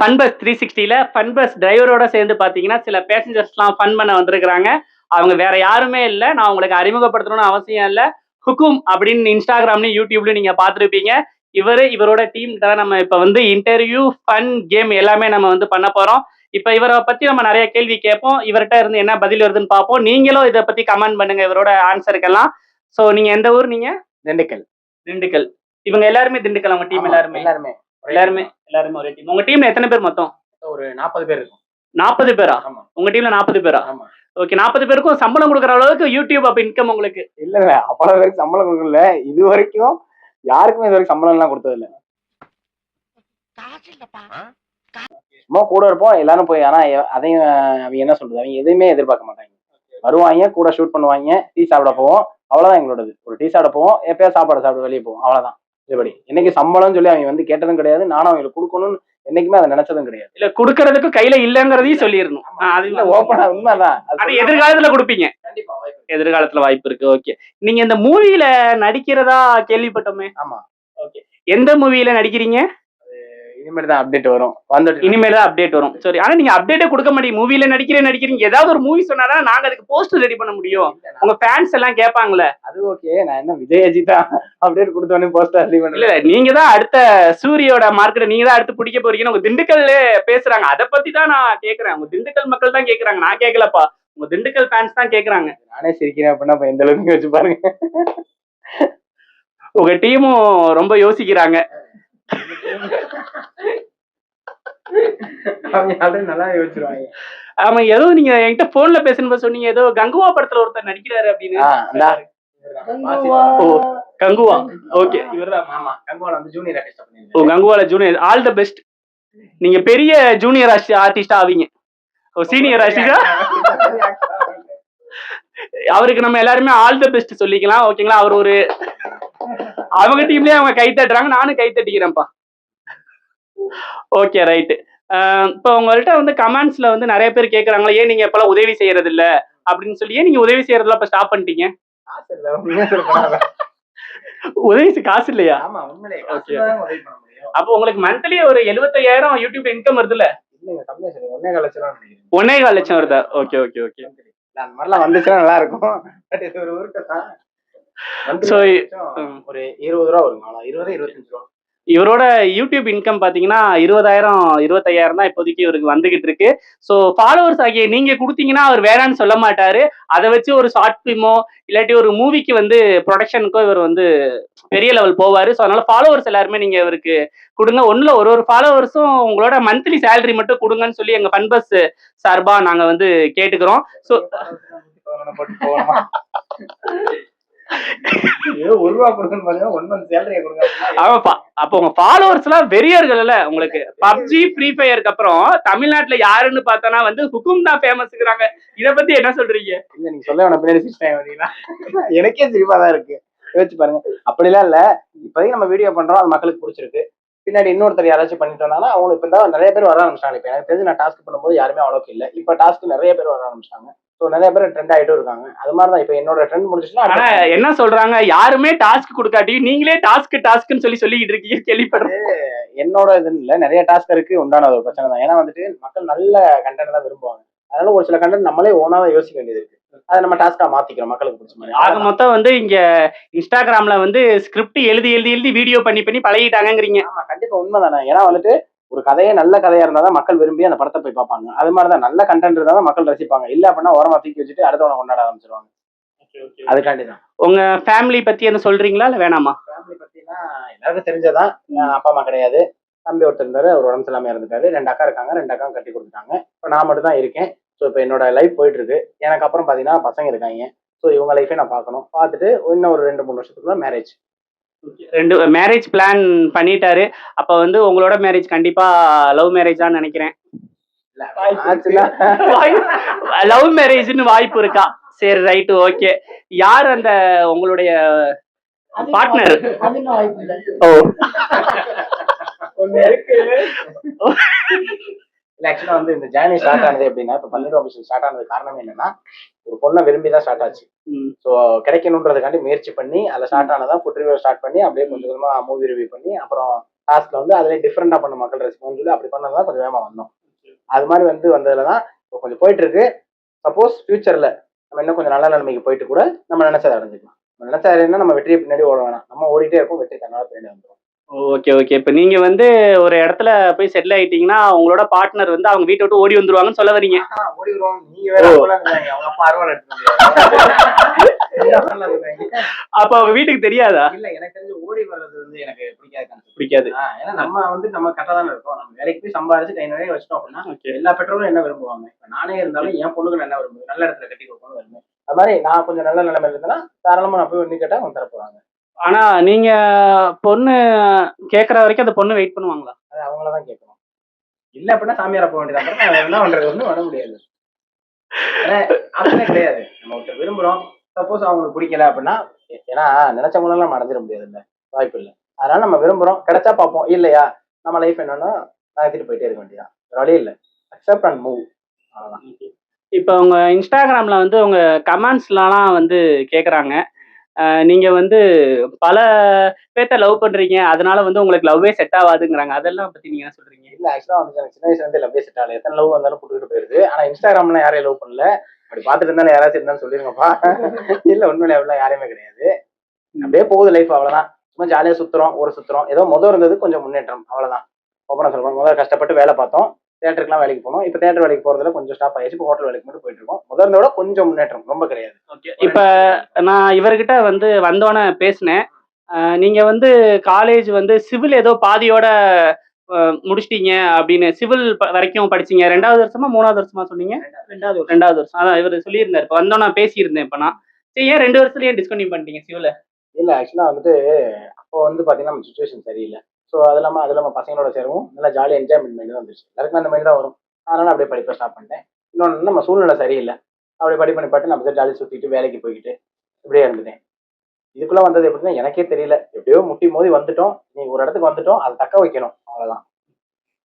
Fun bus 360ல fun bus டிரைவரோட சேர்ந்து பார்த்தீங்கன்னா, சில பேசஞ்சர்ஸ்லாம் ஃபன் பண்ண வந்திருக்கிறாங்க. அவங்க வேற யாருமே இல்ல. நான் உங்களுக்கு அறிமுகப்படுத்தணும்னு அவசியம் இல்ல. ஹுக்கும் அப்படின்னு Instagramலயும், YouTubeலயும் நீங்க பார்த்திருப்பீங்க. இவரோட டீம் தான் நம்ம இப்ப வந்து இன்டர்வியூ, ஃபன், கேம் எல்லாமே நம்ம வந்து பண்ண போறோம். இப்ப இவர பத்தி நம்ம நெறைய கேள்வி கேட்போம். இவர்ட்ட இருந்து என்ன பதில் வருதுன்னு பார்ப்போம். நீங்களும் இத பத்தி கமெண்ட் பண்ணுங்க இவரோட ஆன்ஸருக்கெல்லாம். சோ நீங்க எந்த ஊர் நீங்க? திண்டுக்கல். திண்டுக்கல். இவங்க எல்லாருமே திண்டுக்கல் உங்க டீம் எல்லாருமே? எல்லாருமே ஒரே டீம். உங்க டீம்ல எத்தனை பேர் மொத்தம்? ஒரு 40 பேர் இருக்கும். 40 பேரா? ஆமா. உங்க டீம்ல 40 பேரா? ஆமா. ஓகே. 40 பேருக்கும் சம்பளம் குடுக்குற அளவுக்கு YouTube அப்ப இன்கம் உங்களுக்கு? இல்ல அவ்வளவு பேருக்கு சம்பளம் கொடுக்கல. இது வரைக்கும் யாருக்குமே இது வரைக்கும் சம்பளம் எல்லாம் கொடுத்தது இல்ல. சும்மா கூட இருப்போம் எல்லாரும் போய். ஆனா அதையும் அவங்க என்ன சொல்றது, அவங்க எதுவுமே எதிர்பார்க்க மாட்டாங்க. வருவாங்க, கூட ஷூட் பண்ணுவாங்க, டீ சாப்பிட போவோம், அவ்வளவுதான் எங்களோடது. ஒரு டீ சாப்பிட போவோம், எப்பயாவது சாப்பாடு சாப்பிட வெளியே போவோம், அவ்வளவுதான். இதுபடி என்னைக்கு சம்பளம் சொல்லி அவங்க வந்து கேட்டதும் கிடையாது. நானும் அவங்களுக்கு கொடுக்கணும்னு என்னைக்குமே அதை நினைச்சதும் கிடையாது. இல்ல குடுக்கறதுக்கு கையில இல்லங்கிறதையும் சொல்லிடணும். அது இல்ல, ஓப்பனா உண்மைதான். அது எதிர்காலத்துல கொடுப்பீங்க. கண்டிப்பா எதிர்காலத்துல வாய்ப்பு இருக்கு. ஓகே. நீங்க இந்த மூவில நடிக்கிறதா கேள்விப்பட்டோமே? ஆமா. ஓகே. எந்த மூவில நடிக்கிறீங்க? இனிமேல் தான் அப்டேட் வரும். வந்துட்டு இனிமேல் தான் அப்டேட் வரும். சரி. ஆனா நீங்க அப்டேட்டே கொடுக்க மாட்டீங்க. மூவில நடிக்கிறீங்க. ஏதாவது ஒரு மூவி சொன்னா நாங்க அதுக்கு போஸ்டர் ரெடி பண்ண முடியும். உங்க ஃபேன்ஸ் எல்லாம் கேட்பாங்கல்ல. அது ஓகே. நான் என்ன விஜய் அஜித்தா அப்டேட் கொடுத்தோனே போஸ்டர் ரெடி பண்ணல. இல்ல நீங்க தான் அடுத்த சூரியோட மார்க்கெட் நீங்க தான் அடுத்து பிடிக்க போறீங்கன்னு உங்க திண்டுக்கல்ல பேசுறாங்க. அத பத்தி தான் நான் கேக்குறேன். உங்க திண்டுக்கல் மக்கள் தான் கேக்குறாங்க. நான் கேட்கலப்பா. உங்க திண்டுக்கல் ஃபேன்ஸ் தான் கேக்குறாங்க. நானே சிரிக்கிறேன் அப்படின்னா இப்ப எந்த அளவுக்கு வச்சு பாருங்க. உங்க டீமும் ரொம்ப யோசிக்கிறாங்க. நல்லா யோசிச்சிருவாங்க. ஆமா. ஏதோ நீங்க என்கிட்ட போன்ல பேசணும்னு சொன்னீங்க. ஏதோ கங்குவா படத்துல ஒருத்தர் நடிக்கிறாரு அப்படின்னு. கங்குவா. ஓகே. இவர்தான். ஆமா. கங்குவால வந்து ஜூனியர் ஆர்டிஸ்ட் பண்ணிருக்காரு. ஓ, கங்குவால ஜூனியர். All the best. நீங்க பெரிய ஜூனியர் ஆர்டிஸ்டா ஆவீங்க. ஓ, சீனியர் ஆர்டிஸ்டா? அவருக்கு நம்ம எல்லாருமே ஆல் தி பெஸ்ட் சொல்லிக்கலாம். ஓகேங்களா? அவர் ஒரு அவங்க டீம்லயே அவங்க கை தட்டுறாங்க. நானும் கை தட்டிக்கிறேன்ப்பா. Okay, right. இப்போ உங்கள்ட்ட வந்து கமெண்ட்ஸ்ல வந்து நிறைய பேர் கேக்குறாங்களா, ஏன் நீங்க இப்பெல்லாம் உதவி செய்யறது இல்ல அப்படின்னு சொல்லி. ஏன் நீங்க உதவி செய்யறதுல இப்ப ஸ்டாப் பண்ணிட்டீங்க? உதவி காசு இல்லையா? ஆமா, உண்மையிலேயே காசு தான் உதவி பண்ண முடியும். அப்போ உங்களுக்கு மந்த்லி ஒரு 75,000 யூடியூப் இன்கம் வருதுல்ல? இல்லங்க, கம்மியா சொல்லுங்க. 1.25 லட்சம் நினைக்கிறேன். 1.25 லட்சம் வருதா? Okay okay okay. அந்த மாதிரிலாம் வந்துச்சுன்னா நல்லா இருக்கும். பட் இது ஒரு ஊருக்கு தான். சோ ஒரு 20 ரூபா வருங்க. 20 25 ரூபா. இவரோட யூடியூப் இன்கம் பாத்தீங்கன்னா 20,000 25,000 தான் இப்போதைக்கு இவருக்கு வந்துகிட்டு இருக்கு. ஸோ ஃபாலோவர்ஸ் ஆகிய நீங்க கொடுத்தீங்கன்னா அவர் வேணான்னு சொல்ல மாட்டாரு. அதை வச்சு ஒரு ஷார்ட் ஃபிலிமோ இல்லாட்டி ஒரு மூவிக்கு வந்து ப்ரொடக்ஷனுக்கோ இவர் வந்து பெரிய லெவல் போவாரு. ஸோ அதனால ஃபாலோவர்ஸ் எல்லாருமே நீங்க இவருக்கு கொடுங்க. ஒண்ணுல ஒரு ஃபாலோவர்ஸும் உங்களோட மந்த்லி சேலரி மட்டும் கொடுங்கன்னு சொல்லி எங்க ஃபன் பஸ் சார்பா நாங்க வந்து கேட்டுக்கிறோம். ஸோ ஆமாப்பா. அப்ப உங்க ஃபாலோவர்ஸ் எல்லாம் வெறியர்கள் இல்ல உங்களுக்கு. பப்ஜி, ஃப்ரீ ஃபயருக்கு அப்புறம் தமிழ்நாட்டுல யாருன்னு பார்த்தோன்னா வந்து ஹுக்கும் தான் ஃபேமஸ்ங்கிறாங்க. இத பத்தி என்ன சொல்றீங்க? இல்ல, நீங்க சொல்ல வேணாம். பின்னாடி சிரிச்சேன் வரீங்களா? எனக்கே சிரிப்பா தான் இருக்கு. யோசிச்சு பாருங்க. அப்படிலாம் இல்ல. இப்போதைக்கு நம்ம வீடியோ பண்றோம், அது மக்களுக்கு பிடிச்சிருக்கு. பின்னாடி இன்னொருத்தர் யாராச்சும் பண்ணிட்டு வந்தாங்கன்னா அவங்களுக்கு இப்ப நிறைய பேர் வர ஆரம்பிச்சிட்டாங்க. இப்ப எனக்கு தெரிஞ்சு நான் டாஸ்க் பண்ணும்போது யாருமே அவ்வளோக்கு இல்ல. இப்ப டாஸ்க் நிறைய பேர் வர ஆரம்பிச்சிட்டாங்க. ஸோ நிறைய பேர் ட்ரெண்ட் ஆகிட்டும் இருக்காங்க. அது மாதிரிதான் இப்ப என்னோட ட்ரெண்ட் முடிச்சுன்னா. ஆனா என்ன சொல்றாங்க, யாருமே டாஸ்க் கொடுக்காட்டி நீங்களே டாஸ்க்னு சொல்லிக்கிட்டு இருக்கீங்க கேள்விப்படுறேன். என்னோட இது இல்ல, நிறைய டாஸ்க் இருக்கு. உண்டான ஒரு பிரச்சனை தான். ஏன்னா வந்துட்டு மக்கள் நல்ல கண்டென்ட் தான் விரும்புவாங்க. அதனால ஒரு சில கண்டென்ட் நம்மளே ஓனாதான் யோசிக்க வேண்டியது இருக்கு. அதை நம்ம டாஸ்கா மாத்திக்கிறோம் மக்களுக்கு பிடிச்ச மாதிரி. ஆக மொத்தம் வந்து இங்க இன்ஸ்டாகிராம்ல வந்து ஸ்கிரிப்ட் எழுதி வீடியோ பண்ணி பழகிட்டாங்கிறீங்க. ஆமா, கண்டிப்பா உண்மைதானே. ஏன்னா வந்துட்டு ஒரு கதையே நல்ல கதையா இருந்தாதான் மக்கள் விரும்பி அந்த படத்தை போய் பார்ப்பாங்க. அது மாதிரிதான் நல்ல கண்டென்ட் இருந்தாதான் மக்கள் ரசிப்பாங்க. இல்ல அப்படின்னா ஓரமா தூக்கி வச்சுட்டு அடுத்தவனை கொண்டாட ஆரம்பிச்சிருவாங்க. அதுக்காண்டிதான். உங்க ஃபேமிலி பத்தி என்ன சொல்றீங்களா இல்ல வேணாமா? ஃபேமிலி பத்தினா எல்லாருக்கும் தெரிஞ்சதான். அப்பா அம்மா கிடையாது. தம்பி ஒருத்தர் இருந்தாரு, அவர் உடம்பு சரியில்லாம இருந்துட்டாரு. 2 அக்கா இருக்காங்க. 2 அக்கா கட்டி கொடுத்துட்டாங்க. இப்போ நான் மட்டும் தான் இருக்கேன். ஸோ இப்போ என்னோட லைஃப் போயிட்டு இருக்கு. எனக்கு அப்புறம் பாத்தீங்கன்னா பசங்க இருக்காங்க. ஸோ இவங்க லைஃபே நான் பார்க்கணும். பார்த்துட்டு இன்னும் ஒரு 2-3 வருஷத்துக்குள்ள மேரேஜ். 2 மேரேஜ் பிளான் பண்ணிட்டாரு. அப்ப வந்து உங்களோட மேரேஜ் கண்டிப்பா லவ் மேரேஜ் தான் நினைக்கிறேன். லவ் மேரேஜ்னு வாய்ப்பு இருக்கா? சரி, ரைட், ஓகே. யார் அந்த உங்களுடைய பார்ட்னர்? ஓ, ஆக்சுவலா வந்து இந்த ஜேர்னி ஸ்டார்ட் ஆனது எப்படின்னா, இப்போ பன்னீர் ஆஃபீஷியல் ஸ்டார்ட் ஆனது காரணமே என்னன்னா, ஒரு பொண்ணை விரும்பிதான் ஸ்டார்ட் ஆச்சு. ஸோ கிடைக்கணுன்றதுக்காண்டி முயற்சி பண்ணி அதில் ஸ்டார்ட் ஆனதான் ஃபுட் ரிவ்யூ ஸ்டார்ட் பண்ணி அப்படியே கொஞ்சம் கொஞ்சமா மூவி ரிவ்யூ பண்ணி அப்புறம் டாஸ்க்ல வந்து அதுல டிஃப்ரெண்டா பண்ண மக்கள் ரசிக்கணும்னு சொல்லி அப்படி பண்ணதான் கொஞ்சம் வேகமா வந்தோம். அது மாதிரி வந்ததுலதான் இப்போ கொஞ்சம் போயிட்டு இருக்கு. சப்போஸ் ஃபியூச்சர்ல நம்ம இன்னும் கொஞ்சம் நல்ல நிலைமைக்கு போயிட்டு கூட நம்ம நினைச்சதை அடைஞ்சிக்கலாம். நம்ம நினைச்சா என்ன, நம்ம வெற்றியை பின்னாடி ஓட வேணாம், நம்ம ஓடிட்டே இருக்கோம், வெற்றி தன்னால பின்னாடி வந்துடும். Okay, okay. இப்ப நீங்க வந்து ஒரு இடத்துல போய் செட்டில் ஆயிட்டீங்கன்னா, உங்களோட பார்ட்னர் வந்து அவங்க வீட்ட விட்டு ஓடி வந்துருவாங்கன்னு சொல்ல வர்றீங்க. ஓடி வருவாங்க. நீங்க வேற அப்பெல்லாம் இருந்தாங்க, அவங்க அப்பா அறுவாள் எடுத்து அப்ப அவங்க வீட்டுக்கு தெரியாதா? இல்ல, எனக்கு தெரிஞ்சு ஓடி வர்றது வந்து எனக்கு பிடிக்காது. பிடிக்காது. ஏன்னா நம்ம கரெக்டா தானே இருக்கோம். நம்ம வேலைக்கு போய் சம்பாதிச்சு கை நிறைய வச்சிட்டோம் அப்படின்னா எல்லா பெற்றோரும் என்ன விரும்புவாங்க. இப்ப நானே இருந்தாலும் என் பொண்ணுக்கு என்ன விரும்புவேன், நல்ல இடத்துல கட்டி கொடுக்கணும் விரும்புவேன். அது மாதிரி நான் கொஞ்சம் நல்ல நிலைமையில இருந்தேன்னா தாராளமா நான் போய் ஒண்ணு கேட்டா அவங்க தர போறாங்க. ஆனா நீங்க பொண்ணு கேக்குற வரைக்கும் அந்த பொண்ணு வெயிட் பண்ணுவாங்களா? அது அவங்களதான் கேட்கணும். இல்ல அப்படின்னா சாமியார போக வேண்டியது. அப்புறம் என்ன பண்றது, ஒண்ணும் பண்ண முடியாது. ஆப்ஷனே கிடையாது. நம்ம ஒருத்தர் விரும்புறோம், சப்போஸ் அவங்களுக்கு பிடிக்கல அப்படின்னா, ஏன்னா நினைச்சவங்களெல்லாம் நம்ம அடைஞ்சிட முடியாது, இல்ல வாய்ப்பு இல்லை. அதனால நம்ம விரும்புறோம், கிடைச்சா பார்ப்போம், இல்லையா நம்ம லைஃப் என்னன்னா நகர்த்திட்டு போயிட்டே இருக்க வேண்டியதான், வழி இல்லை. அக்செப்ட் அண்ட் மூவ், அவ்வளவுதான். இப்ப உங்க இன்ஸ்டாகிராம்ல வந்து உங்க கமெண்ட்ஸ்லாம் வந்து கேக்குறாங்க, நீங்க வந்து பல பேர்த்த லவ் பண்றீங்க, அதனால வந்து உங்களுக்கு லவ்வே செட் ஆகாதுங்கிறாங்க. அதெல்லாம் பத்தி நீங்க என்ன சொல்றீங்க? இல்ல, ஆக்சுவலா வந்து எனக்கு சின்ன வயசுல இருந்து லவ்வே செட் ஆகல. எத்தனை லவ் வந்தாலும் கூட்டிட்டு போயிருது. ஆனா இன்ஸ்டாகிராம்ல யாரையும் லவ் பண்ணல. அப்படி பாத்துட்டு இருந்தாலும் யாராச்சும் இருந்தாலும் சொல்லிருங்கப்பா. இல்ல, உண்மையில அப்படிலாம் யாருமே கிடையாது. அப்படியே போகுது லைஃப், அவ்வளவுதான். சும்மா ஜாலியா சுத்துறோம், ஒரு சுத்துறோம். ஏதோ முதல் இருந்தது கொஞ்சம் முன்னேற்றம், அவ்வளவுதான். ஓப்பனா சொல்றோம், முதல்ல கஷ்டப்பட்டு வேலை பார்த்தோம், தியேட்டருக்குலாம் வேலைக்கு போனோம். இப்ப தியேட்டர் வேலைக்கு போறதுல கொஞ்சம் ஸ்டாப் ஆயிடுச்சு. இப்போ ஹோட்டல் வேலைக்கு மட்டும் போயிட்டு இருக்கோம். முதல்ல இருந்தோட கொஞ்சம் முன்னேற்றம், ரொம்ப கிடையாது. இப்ப நான் இவர்கிட்ட வந்து வந்தோன்னே பேசினேன். நீங்க வந்து காலேஜ் வந்து சிவில் ஏதோ பாதியோட முடிச்சிட்டீங்க அப்படின்னு. சிவில் வரைக்கும் படிச்சீங்க. 2வது வருஷமா 3வது வருஷமா சொன்னீங்க? 2வது வருஷம். அதான் இவர் சொல்லியிருந்தாரு. இப்போ வந்தோம், நான் பேசியிருந்தேன். இப்போ நான் சரி, ஏன் 2 வருஷத்துலயே டிஸ்கன்டினியூ பண்ணிட்டீங்க சிவில? இல்ல, ஆக்சுவலா வந்துட்டு அப்போ வந்து பாத்தீங்கன்னா நம்ம சுச்சுவேஷன் சரியில்லை. ஸோ அது இல்லாம பசங்களோட சேரவும் நல்லா ஜாலியாக என்ஜாய்மெண்ட் மைண்ட் தான் வந்துச்சு. எல்லாருக்கும் அந்த மாதிரி தான் வரும். அதனால அப்படியே படிப்பை ஸ்டாப் பண்ணிட்டேன். இன்னொன்று, நம்ம சூழ்நிலை சரியில்லை, அப்படியே பண்ணி பாட்டு நம்ம ஜாலியாக சுற்றிட்டு வேலைக்கு போய்கிட்டு இப்படியே இருந்துட்டேன். இதுக்குள்ள வந்தது எப்படின்னா எனக்கே தெரியல. எப்படியோ முட்டி மோதி வந்துட்டோம். நீ ஒரு இடத்துக்கு வந்துட்டோம், அதை தக்க வைக்கணும், அவ்வளவுதான்.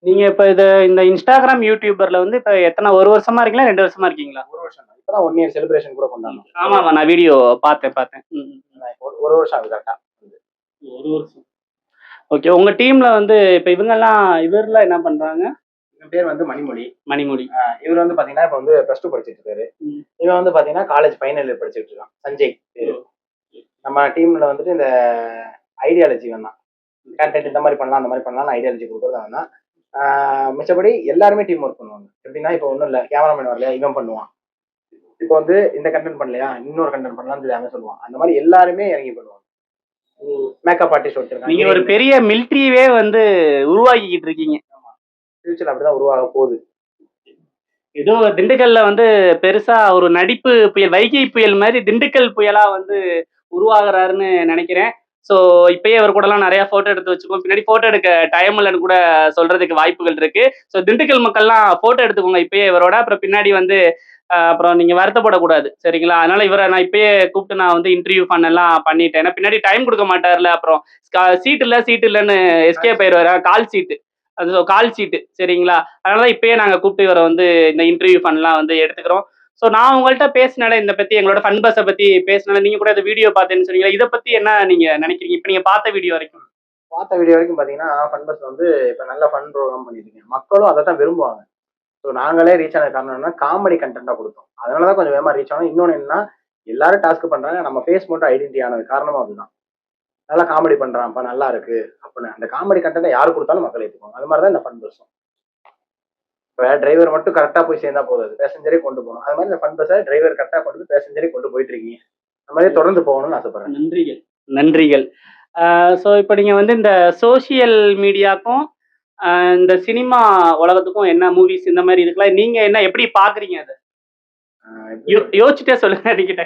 நீங்க இப்ப இந்த இன்ஸ்டாகிராம் யூடியூபர்ல வந்து இப்ப எத்தனை, 1 வருஷமா இருக்கீங்களா, 2 வருஷமா இருக்கீங்களா? 1 வருஷம் தான். இப்பதான் 1 இயர் செலிப்ரேஷன் கூட கொண்டாடணும். ஆமா, நான் வீடியோ பார்த்தேன். ஒரு வருஷம் ஆகுது கரெக்டா. 1 வருஷம். ஓகே. உங்க டீம்ல வந்து இப்ப இவர்லாம் என்ன பண்றாங்க? என் பேர் வந்து மணிமொழி. இவர் வந்து பாத்தீங்கன்னா இப்ப வந்து +2 படிச்சிட்டு இருக்காரு. இவன் வந்து பாத்தீங்கன்னா காலேஜ் ஃபைனல் இயர் படிச்சிட்டு இருக்கான், சஞ்சய். நம்ம டீம்ல வந்துட்டு இந்த ஐடியாலஜி வந்தான், கண்டென்ட் இந்த மாதிரி பண்ணலாம் அந்த மாதிரி பண்ணலாம் ஐடியாலஜி கொடுக்குறது அவன் தான். மிச்சபடி எல்லாருமே டீம் ஒர்க் பண்ணுவாங்க. எப்படின்னா இப்போ ஒன்றும் இல்லை, கேமராமேன் வரலையா இவன் பண்ணுவான், இப்போ வந்து இந்த கண்டென்ட் பண்ணலையா இன்னொரு கண்டென்ட் பண்ணலாம்னு சொல்லி அவன் சொல்லுவான். அந்த மாதிரி எல்லாருமே இறங்கி பண்ணுவாங்க. மேக்கப் ஆர்டிஸ்ட் ஒருத்தர். நீங்க ஒரு பெரிய மிலிட்டரியே வந்து உருவாக்கிக்கிட்டு இருக்கீங்க. ஃபியூச்சர் அப்படிதான் உருவாக போகுது. ஏதோ திண்டுக்கல்ல வந்து பெருசா ஒரு நடிப்பு புயல், வைகை புயல் மாதிரி திண்டுக்கல் புயலா வந்து உருவாகிறாருன்னு நினைக்கிறேன். ஸோ இப்பயே அவர் கூடலாம் நிறைய போட்டோ எடுத்து வச்சுக்கோம். பின்னாடி போட்டோ எடுக்க டைம் இல்லைன்னு கூட சொல்றதுக்கு வாய்ப்புகள் இருக்கு. ஸோ திண்டுக்கல் மக்கள்லாம் போட்டோ எடுத்துக்கோங்க இப்பயே இவரோட. அப்புறம் பின்னாடி வந்து அப்புறம் நீங்க வருத்தப்படக்கூடாது, சரிங்களா? அதனால இவரை நான் இப்பயே கூப்பிட்டு நான் வந்து இன்டர்வியூ பண்ணலாம் பண்ணிட்டேன். ஏன்னா பின்னாடி டைம் கொடுக்க மாட்டார்ல. அப்புறம் சீட் இல்லைன்னு எஸ்கேப் ஆயிடுவாரு. கால் சீட்டு, அது கால் சீட்டு, சரிங்களா? அதனால இப்பயே நாங்க கூப்பிட்டு இவரை வந்து இந்த இன்டர்வியூ பண்ணலாம் வந்து எடுத்துக்கிறோம். ஸோ நான் உங்கள்கிட்ட பேசினால இந்த பத்தி, எங்களோட ஃபன் பஸ்ஸை பத்தி பேசினால, நீங்க கூட இந்த வீடியோ பார்த்தேன்னு சொன்னீங்க. இதை பத்தி என்ன நீங்க நினைக்கிறீங்க இப்ப நீங்க பார்த்த வீடியோ வரைக்கும்? பாத்தீங்கன்னா ஃபன் பஸ் வந்து இப்ப நல்ல ஃபன் ப்ரோக்ராம் பண்ணிருக்கீங்க, மக்களும் அதை தான் விரும்புவாங்க. ஸோ நாங்களே ரீச் ஆன காரணம் என்ன, காமெடி கண்டென்ட்டா கொடுத்தோம். அதனாலதான் கொஞ்சம் வேகமா ரீச் ஆனோம். இன்னொன்னு என்னன்னா, எல்லாரும் டாஸ்க் பண்றாங்க, நம்ம ஃபேஸ் மட்டும் ஐடென்டி ஆனது காரணமும் அதுதான். நல்லா காமெடி பண்றான்ப்பா, நல்லா இருக்கு அப்படின்னு அந்த காமெடி கண்டென்ட்டை யாரு கொடுத்தாலும் மக்கள் ஏற்றுக்குவாங்க. அது மாதிரிதான் இந்த ஃபன் பஸ்ஸும். இப்போ டிரைவர் மட்டும் கரெக்டா போய் சேர்ந்தா போதாது, பேசஞ்சரே கொண்டு போகணும். அது மாதிரி இந்த ஃபன் பஸ்ஸை டிரைவர் கரெக்டா கொண்டு போய் பேசஞ்சரே கொண்டு போயிட்டு இருக்கீங்க. அந்த மாதிரி தொடர்ந்து போகணும்னு ஆசைப்படுறேன். நன்றிகள். ஸோ இப்போ நீங்க வந்து இந்த சோசியல் மீடியாக்கும் இந்த சினிமா உலகத்துக்கும் என்ன மூவிஸ் இந்த மாதிரி இதுக்கெல்லாம் நீங்க என்ன எப்படி பாக்குறீங்க? அதை யோசிச்சுட்டே சொல்லுங்க என்கிட்ட.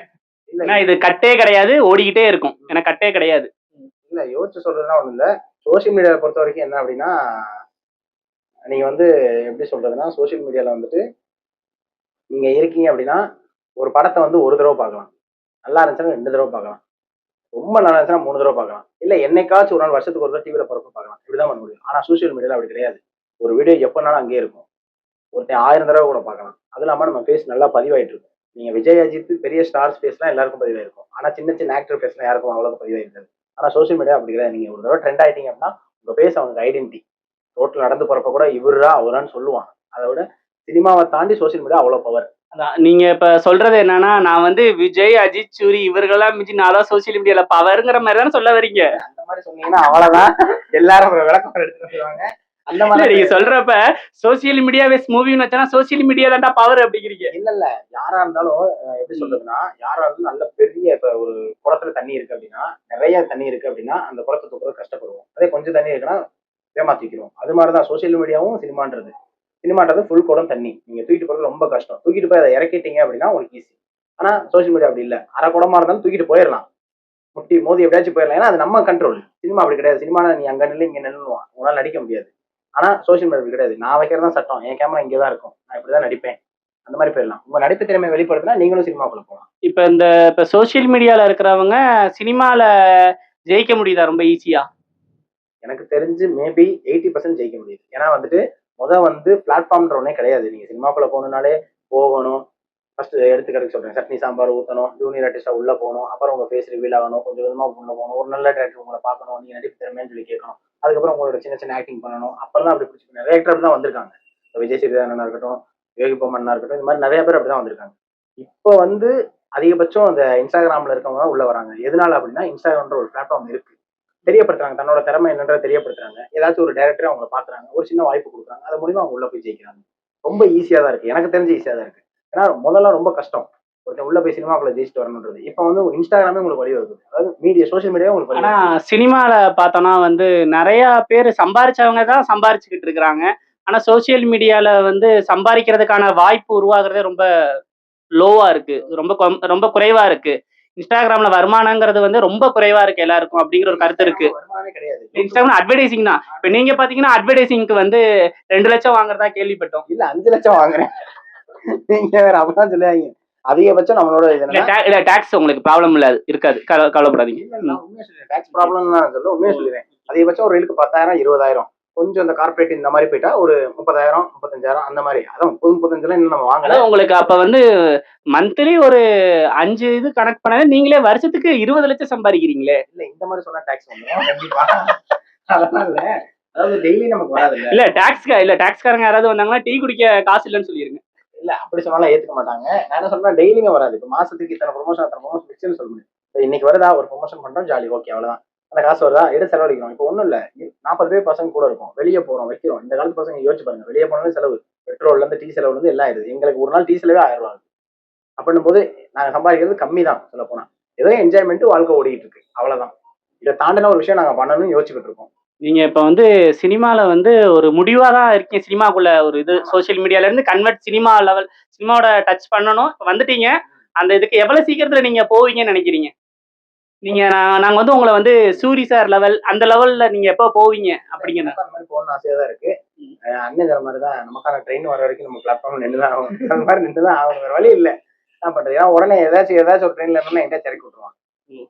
ஏன்னா இது கட்டே கிடையாது, ஓடிக்கிட்டே இருக்கும். ஏன்னா கட்டே கிடையாது. இல்ல, யோசிச்சு சொல்றதுனா ஒண்ணும் இல்ல. சோசியல் மீடியாவை பொறுத்த வரைக்கும் என்ன அப்படின்னா, நீங்க வந்து எப்படி சொல்றதுன்னா, சோசியல் மீடியால வந்துட்டு நீங்க இருக்கீங்க அப்படின்னா ஒரு படத்தை வந்து ஒரு தடவை பார்க்கலாம், நல்லா இருந்துச்சுன்னா 2 தடவை பார்க்கலாம், ரொம்ப நல்லா இருந்துச்சுன்னா 3 தடவை பார்க்கலாம், இல்ல என்னைக்காச்சும் ஒரு நாள் வருஷத்துக்கு ஒரு தடவை டிவியில பிறப்பு பார்க்கலாம். இப்படிதான் பண்ண முடியும். ஆனா சோசியல் மீடியால அப்படி கிடையாது. ஒரு வீடியோ எப்பனாலும் அங்கேயே இருக்கும். ஒருத்தன் 1000 தடவை கூட பார்க்கலாம். அது இல்லாம நம்ம ஃபேஸ் நல்லா பதிவாயிட்டு இருக்கும். நீங்க விஜய், அஜித் பெரிய ஸ்டார்ஸ் ஃபேஸ்லாம் எல்லாருக்கும் பதிவாயிருக்கும். ஆனா சின்ன ஆக்டர் ஃபேஸ்லாம் யாருக்கும் அவ்வளவு பதிவாயிருக்காது. ஆனா சோசியல் மீடியா அப்படி கிடையாது. நீங்க ஒரு தடவை ட்ரெண்ட் ஆயிட்டீங்க அப்படின்னா உங்க பேஸ் அவனுக்கு ஐடென்டிட்டி. ரோட்ல நடந்து போறப்ப கூட இவரா அவரான்னு சொல்லுவான். அதை விட சினிமாவை தாண்டி சோசியல் மீடியா அவ்வளவு பவர். அதான் நீங்க இப்ப சொல்றது என்னன்னா, நான் வந்து விஜய், அஜித், சூரி இவர்களெல்லாம் மிஞ்சி நான் தான் சோசியல் மீடியால பவர்ங்கிற மாதிரி தானே சொல்ல வரீங்க. அந்த மாதிரி சொன்னீங்கன்னா அவ்வளவுதான். எல்லாரும் அப்புறம் விளக்கம் எடுத்துட்டு வந்துருவாங்க. அந்த இல்ல மாதிரி நீங்க சொல்றப்ப சோசியல் மீடியா வேஸ் மூவின்னு வச்சா சோசியல் மீடியா தான்டா பவர் அப்படிங்கிறீங்க. இல்ல யாரா இருந்தாலும் எப்படி சொல்றதுன்னா, யாரா இருந்தாலும் நல்ல பெரிய இப்ப ஒரு குளத்துல தண்ணி இருக்கு அப்படின்னா, நிறைய தண்ணி இருக்கு அப்படின்னா அந்த குளத்தை தூக்குறது கஷ்டப்படுவோம். அதே கொஞ்சம் தண்ணி இருக்குன்னா ஏமாத்திக்கிறோம். அது மாதிரிதான் சோசியல் மீடியாவும் சினிமான்றது. சினிமான்றது ஃபுல் குடம் தண்ணி. நீங்க தூக்கிட்டு போறது ரொம்ப கஷ்டம். தூக்கிட்டு போய் அதை இறக்கிட்டீங்க அப்படின்னா உங்களுக்கு ஈஸி. ஆனா சோசியல் மீடியா அப்படி இல்ல. அரை குடமா இருந்தாலும் தூக்கிட்டு போயிடலாம். முட்டி மோதி எப்படியாச்சும் போயிடலாம். ஏன்னா அது நம்ம கண்ட்ரோல். சினிமா அப்படி கிடையாது. சினிமானா நீ அங்க நில்லு இங்க நில்லுவான். உங்களால நடிக்க முடியாது. ஆனா சோசியல் மீடியா அப்படி கிடையாது. நான் வைக்கிறதா சட்டம். என் கேமரா இங்கதான் இருக்கும். நான் இப்படிதான் நடிப்பேன். அந்த மாதிரி போயிடலாம். உங்க நடிப்பு திறமை வெளிப்படுத்தினா நீங்களும் சினிமாக்குள்ள போகலாம். இப்ப சோசியல் மீடியால இருக்கிறவங்க சினிமால ஜெயிக்க முடியுதா ரொம்ப ஈஸியா? எனக்கு தெரிஞ்சு மேபி 80% ஜெயிக்க முடியுது. ஏன்னா வந்துட்டு வந்து பிளாட்ஃபார்ம்ன்ற ஒன்னே கிடையாது. நீங்க சினிமாக்குள்ள போகணும்னாலே போகணும். ஃபர்ஸ்ட் எடுத்துக்கிறதுக்கு சொல்றேன். சட்னி சாம்பார் ஊத்தணும். ஜூனியர் ஆர்டிஸ்டா உள்ள போகணும். அப்புறம் உங்க ஃபேஸ் ரிவீல் ஆகணும். கொஞ்சம் கொஞ்சமா உள்ள போகணும். ஒரு நல்ல டேரக்டர் உங்களை பார்க்கணும். நீங்க நடிப்பு திறமைன்னு சொல்லி கேட்கணும். அதுக்கப்புறம் உங்களோட சின்ன சின்ன ஆக்டிங் பண்ணணும். அப்புறம் தான் அப்படி பிடிச்சி நிறைய ஆக்டர் தான் வந்திருக்காங்க. விஜய் சேதுபதியா இருக்கட்டும், யோகி பொம்மன்னா இருக்கட்டும், இந்த மாதிரி நிறைய பேர் அப்படிதான் வந்திருக்காங்க. இப்போ அதிகபட்சம் அந்த இன்ஸ்டாகிராம்ல இருக்கவங்க தான் உள்ள வராங்க. எதனால அப்படின்னா இன்ஸ்டாகிராம்ன்ற ஒரு பிளாட்ஃபார்ம் இருக்கு. தெரியப்படுத்துறாங்க. தன்னோட திறமை என்னன்றதை தெரியப்படுத்துறாங்க. ஏதாச்சும் ஒரு டைரக்டர் அவங்கள பாக்குறாங்க. ஒரு சின்ன வாய்ப்பு கொடுக்குறாங்க. அது மூலியமா அவங்க உள்ள போய் ஜெயிக்கிறாங்க. ரொம்ப ஈஸியா தான் இருக்கு. எனக்கு தெரிஞ்சு ஈஸியா தான் இருக்கு. ஏன்னா முதல்ல ரொம்ப கஷ்டம். ஒருத்தன் உள்ள போய் சினிமாக்குள்ள ஜெயிச்சுட்டு வரணுன்றது. இப்ப இன்ஸ்டாகிராமே உங்களுக்கு வழி வருது. அதாவது சோசியல் மீடியா உங்களுக்கு வழி ஆனா வருது. சினிமால பார்த்தோம்னா நிறைய பேர் சம்பாரிச்சவங்க தான் சம்பாரிச்சுக்கிட்டு இருக்கிறாங்க. ஆனா சோசியல் மீடியால சம்பாதிக்கிறதுக்கான வாய்ப்பு உருவாகுறதே ரொம்ப லோவா இருக்கு. ரொம்ப குறைவா இருக்கு. இன்ஸ்டாகிராம்ல வருமானங்கிறது ரொம்ப குறைவா இருக்கு எல்லாருக்கும் அப்படிங்கிற ஒரு கருத்து இருக்கு. வருமானமே கிடையாது. இன்ஸ்டாகிராம் அட்வர்டைசிங் தான். இப்ப நீங்க பாத்தீங்கன்னா அட்வர்டைசிங்க்கு 2 லட்சம் வாங்குறதா கேள்விப்பட்டோம். இல்ல 5 லட்சம் வாங்குறேன். நீங்க வேற அப்படிதான் சொல்லுவாங்க. அதிகபட்சம் நம்மளோட இல்ல டாக்ஸ் உங்களுக்கு ப்ராப்ளம் இல்ல இருக்காது. கவலைப்படாதீங்க. உண்மையா சொல்றேன். டாக்ஸ் ப்ராப்ளம் தான் சொல்ல உண்மையா சொல்லுவேன். அதிகபட்சம் ஒரு ரீலுக்கு 10,000 20,000. கொஞ்சம் இந்த கார்பரேட் இந்த மாதிரி போயிட்டா ஒரு 30,000 35,000 அந்த மாதிரி. அதான் 35 இன்னும் நம்ம வாங்கல. உங்களுக்கு அப்ப மந்த்லி ஒரு 5 இது கனெக்ட் பண்ணாலே நீங்களே வருஷத்துக்கு 20 லட்சம் சம்பாதிக்கிறீங்களே. இல்ல இந்த மாதிரி சொன்னா டாக்ஸ் வந்துடும் கண்டிப்பா. அதெல்லாம் இல்ல. அதாவது டெய்லி நமக்கு வராது இல்ல டாக்ஸ்காரங்க யாராவது வந்தாங்கன்னா டீ குடிக்க காசு இல்லைன்னு சொல்லிருங்க. இல்ல அப்படி சொன்னாலும் ஏத்துக்க மாட்டாங்க. நான் என்ன சொல்றேன் டெய்லியுமே வராது. இப்ப மாசத்துக்கு இத்தனை ப்ரொமோஷன் ஃபிக்ஸ்னு சொல்ல முடியும். இன்னைக்கு வருதா ஒரு ப்ரொமோஷன் பண்றோம் ஜாலி ஓகே அவ்வளவுதான். அந்த காசு வருதா எடுத்து செலவழிக்கணும். இப்ப ஒண்ணும் இல்ல 40 பேர் பசங்க கூட இருக்கும். வெளியே போறோம் வைக்கிறோம். இந்த காலத்து பசங்க யோசிச்சு பாருங்க. வெளியே போனாலும் செலவு. பெட்ரோல்ல இருந்து டீ செலவுல இருந்து எல்லாம் ஆயிடுது. எங்களுக்கு ஒரு நாள் டீ செலவே 1000 ரூபாய். அப்படின்னும் போது நாங்க சம்பாதிக்கிறது கம்மி தான் சொல்ல போனா. ஏதோ என்ஜாய்மெண்ட் வாழ்க்கை ஓடிட்டு இருக்கு அவ்வளவுதான். இதை தாண்டின ஒரு விஷயம் நாங்க பண்ணணும்னு யோசிச்சுக்கிட்டு இருக்கோம். நீங்க இப்ப சினிமால ஒரு முடிவா தான் இருக்கீங்க. சினிமாக்குள்ள ஒரு இது சோசியல் மீடியால இருந்து கன்வெர்ட் சினிமாவோட டச் பண்ணணும். இப்ப வந்துட்டீங்க. அந்த இதுக்கு எவ்வளவு சீக்கிரத்துல நீங்க போவீங்கன்னு நினைக்கிறீங்க? நீங்க நாங்க உங்களை சூரி சார் லெவல் அந்த லெவல்ல நீங்க எப்ப போவீங்க அப்படிங்கிற அந்த மாதிரி போகணும்னு ஆசையா தான் இருக்கு. அண்ணன் மாதிரி தான் நமக்கான ட்ரெயின் வர வரைக்கும் நம்ம பிளாட்ஃபார்ம் நின்றுதான் ஆகும். அந்த மாதிரி நின்றுதான் ஆகும். வேற வழி இல்லை. என்ன பண்றது? ஏன்னா உடனே ஏதாச்சும் ஒரு ட்ரெயின்ல இருந்தா எங்கேயாச்சும் இறக்கி விட்டுருவான்.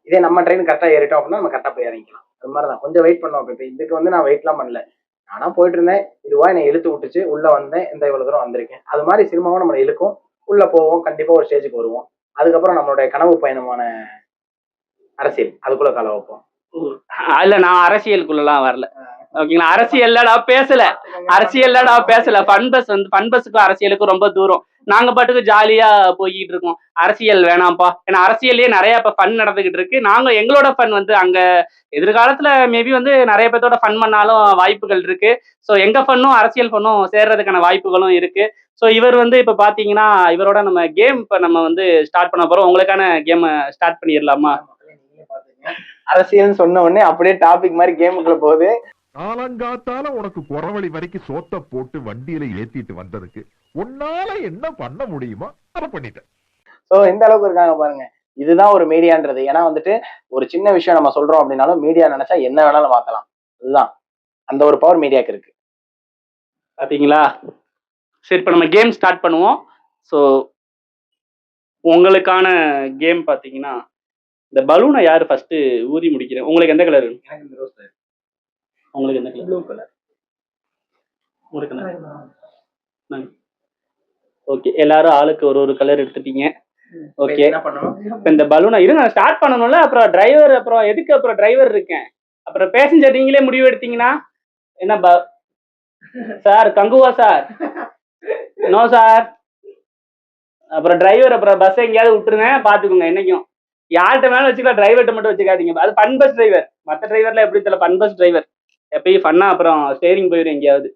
இதே நம்ம ட்ரெயின் கரெக்டா ஏறிட்டோம் அப்படின்னா நம்ம கரெக்டா போய் இறங்கிக்கலாம். அது மாதிரிதான் கொஞ்சம் வெயிட் பண்ணோம். இப்ப இதுக்கு நான் வெயிட் எல்லாம் பண்ணல. நானா போயிட்டு இருந்தேன். இதுவா என்னை இழுத்து விட்டுச்சு. உள்ள வந்தேன். இந்த இவ்வளவு தூரம் வந்திருக்கேன். அது மாதிரி சினிமாவும் நம்ம இழுக்கும். உள்ள போவோம். கண்டிப்பா ஒரு ஸ்டேஜுக்கு வருவோம். அதுக்கப்புறம் நம்மளுடைய கனவு பயணமான அரசியல் அதுக்குள்ள கால வைப்போம். இல்ல நான் அரசியலுக்குள்ளலாம் வரல. ஓகேங்களா? அரசியல்லடா பேசல. ஃபன்பஸுக்கும் அரசியலுக்கும் ரொம்ப தூரம். நாங்க பாட்டுக்கு ஜாலியா போய்கிட்டு இருக்கோம். அரசியல் வேணாம்ப்பா. ஏன்னா அரசியல்லயே நிறைய இப்ப ஃபன் நடந்துகிட்டு இருக்கு. நாங்க எங்களோட ஃபன் அங்க எதிர்காலத்துல மேபி நிறைய பேர்த்தோட ஃபன் பண்ணாலும் வாய்ப்புகள் இருக்கு. ஸோ எங்க ஃபன்னும் அரசியல் ஃபன்னும் சேர்றதுக்கான வாய்ப்புகளும் இருக்கு. ஸோ இவர் இப்ப பாத்தீங்கன்னா இவரோட நம்ம கேம் இப்ப நம்ம ஸ்டார்ட் பண்ண போறோம். உங்களுக்கான கேம் ஸ்டார்ட் பண்ணிடலாமா? அரசியல் சொன்ன உடனே அப்படியே டாபிக் மாதிரி கேமுக்குள்ள போகுது. காலங்காத்தால உனக்கு குறவழி வரைக்கும் சோத்த போட்டு வண்டியில ஏத்திட்டு வந்ததுக்கு உன்னால என்ன பண்ண முடியுமோ அதை பண்ணிட்டேன். சோ எந்த அளவுக்கு இருக்காங்க பாருங்க. இதுதான் ஒரு மீடியான்றது. ஏன்னா ஒரு சின்ன விஷயம் நம்ம சொல்றோம் அப்படின்னாலும் மீடியா நினைச்சா என்ன வேணாலும் மாத்தலாம். அதுதான் அந்த ஒரு பவர் மீடியாக்கு இருக்கு. பாத்தீங்களா? சரி இப்ப நம்ம கேம் ஸ்டார்ட் பண்ணுவோம். ஸோ உங்களுக்கான கேம் பாத்தீங்கன்னா இந்த பலூனை யாரு ஃபர்ஸ்ட் ஊதி முடிக்கிறேன். உங்களுக்கு எந்த கலர்? எனக்கு இந்த ரோஸ் கலர். உங்களுக்கு எந்த கலர்? Blue colour. உங்களுக்கு என்ன? ஓகே எல்லாரும் ஆளுக்கு ஒரு கலர் எடுத்துட்டீங்க. ஓகே என்ன பண்ணணும்? இப்ப இந்த பலூனை இருங்க ஸ்டார்ட் பண்ணணும்ல. அப்புறம் டிரைவர் எதுக்கு டிரைவர் இருக்கேன். அப்புறம் பேசஞ்சர் நீங்களே முடிவு எடுத்தீங்கன்னா என்ன sir Kanguva sir? No sir. அப்புறம் டிரைவர் அப்புறம் பஸ் எங்கேயாவது விட்டுருங்க, பாத்துக்கோங்க. என்னைக்கும் யார்கிட்ட மேலும் வச்சுக்கலாம், டிரைவர்கிட்ட மட்டும் வச்சுக்காதீங்க. அது ஃபன் பஸ் டிரைவர். மற்ற டிரைவர்லாம் எப்படி தெரியல, ஃபன் பஸ் டிரைவர் எப்பயும் ஃபன்னா அப்புறம் ஸ்டேரிங் போயிடும் எங்கேயாவது.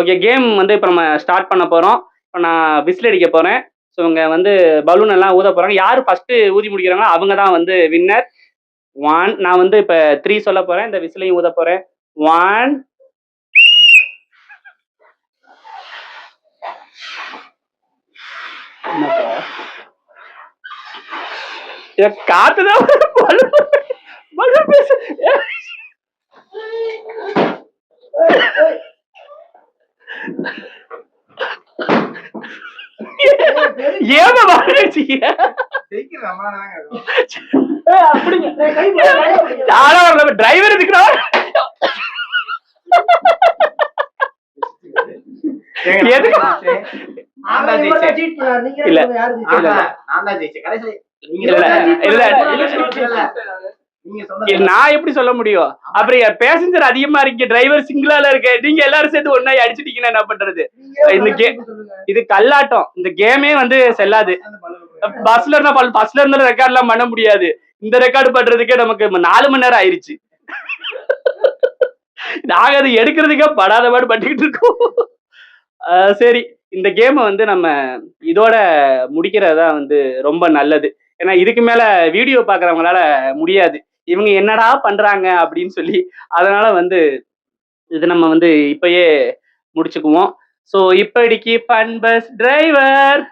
ஓகே, கேம் வந்து இப்போ நம்ம ஸ்டார்ட் பண்ண போறோம். இப்போ நான் விசில் அடிக்க போறேன். ஸோ இவங்க வந்து பலூன் எல்லாம் ஊத போறாங்க. யாரு ஃபர்ஸ்ட் ஊதி முடிக்கிறாங்களோ அவங்க தான் வந்து வின்னர். 1 நான் வந்து இப்போ 3 சொல்ல போறேன். இந்த விசிலையும் ஊத போறேன். 1 காத்துதான் பலூன் பேசு. ஏமா வாங்கிட்டீங்க? டிரைவர் இருக்குடா. நான் எப்படி சொல்ல முடியும்? அப்புறம் பேசஞ்சர் அதிகமா இருக்கு, டிரைவர் சிங்கிளால இருக்கு, நீங்க எல்லாரும் சேர்த்து ஒன்னா அடிச்சிட்டீங்கன்னா என்ன பண்றது? இது கல்லாட்டம். இந்த கேமே வந்து செல்லாது. பஸ்ல இருந்தா ரெக்கார்ட் எல்லாம் பண்ண முடியாது. இந்த ரெக்கார்டு பண்றதுக்கே நமக்கு 4 மணி நேரம் ஆயிருச்சு. நாங்க அதை எடுக்கிறதுக்கே படாத பாடு பட்டுக்கிட்டு இருக்கோம். சரி, இந்த கேமை வந்து நம்ம இதோட முடிக்கிறதா வந்து ரொம்ப நல்லது. ஏன்னா இதுக்கு மேல வீடியோ பாக்குறவங்களால முடியாது, இவங்க என்னடா பண்றாங்க அப்படின்னு சொல்லி. அதனால வந்து இது நம்ம வந்து இப்பயே முடிச்சுக்குவோம். ஸோ இப்படிக்கு ஃபன் பஸ் டிரைவர்